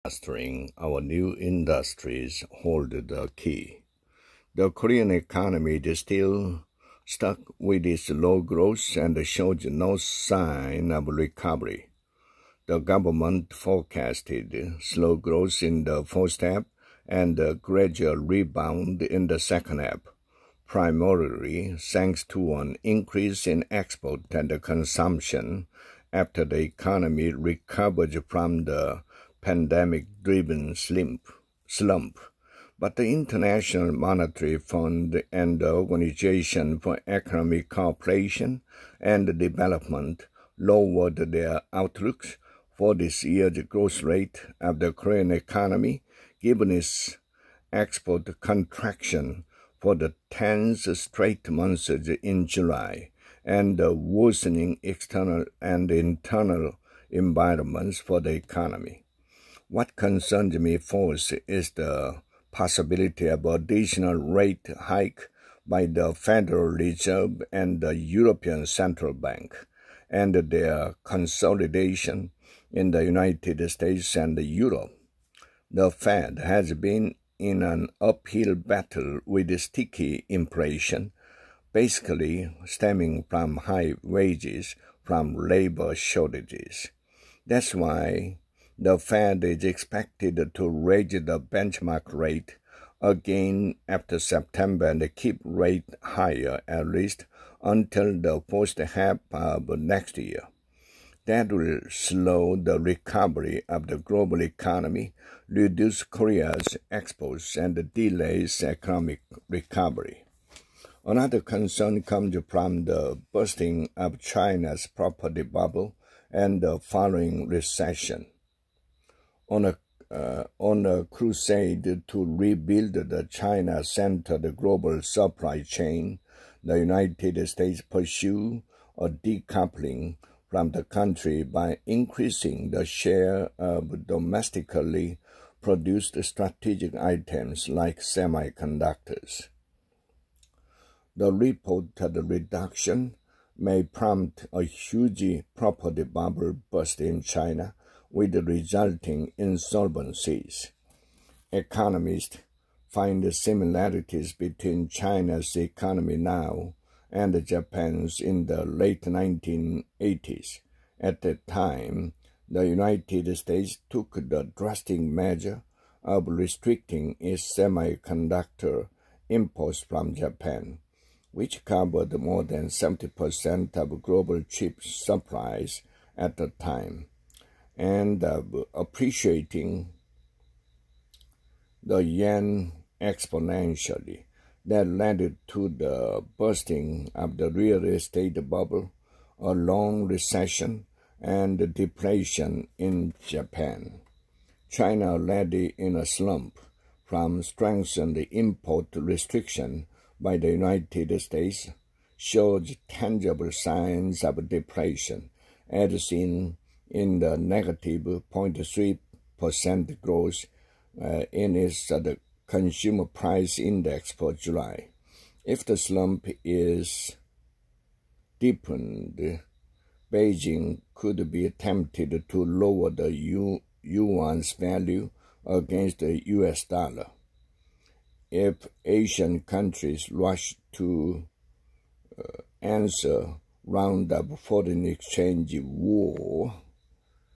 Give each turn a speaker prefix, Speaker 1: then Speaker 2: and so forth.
Speaker 1: Mastering our new industries hold the key. The Korean economy is still stuck with its low growth and shows no sign of recovery. The government forecasted slow growth in the first half and a gradual rebound in the second half, primarily thanks to an increase in export and consumption after the economy recovered from the pandemic-driven slump. But the International Monetary Fund and the Organization for Economic Cooperation and Development lowered their outlooks for this year's growth rate of the Korean economy, given its export contraction for the 10th straight month in July, and the worsening external and internal environments for the economy. What concerns me first is the possibility of additional rate hike by the Federal Reserve and the European Central Bank, and their consolidation in the United States and Europe. The Fed has been in an uphill battle with sticky inflation, basically stemming from high wages from labor shortages. That's why the Fed is expected to raise the benchmark rate again after September and keep rate higher at least until the first half of next year. That will slow the recovery of the global economy, reduce Korea's exports, and delays economic recovery. Another concern comes from the bursting of China's property bubble and the following recession. On a crusade to rebuild the China-centered global supply chain, the United States pursued a decoupling from the country by increasing the share of domestically produced strategic items like semiconductors. The reported reduction may prompt a huge property bubble burst in China, with the resulting insolvencies. Economists find similarities between China's economy now and Japan's in the late 1980s. At that time, the United States took the drastic measure of restricting its semiconductor imports from Japan, which covered more than 70% of global chip supplies at the time, and appreciating the yen exponentially. That led to the bursting of the real estate bubble, a long recession, and deflation in Japan. China, already in a slump from strengthened import restriction by the United States, shows tangible signs of deflation, as seen in the negative 0.3% growth in its Consumer Price Index for July. If the slump is deepened, Beijing could be tempted to lower the yuan's value against the US dollar. If Asian countries rush to answer round of foreign exchange war,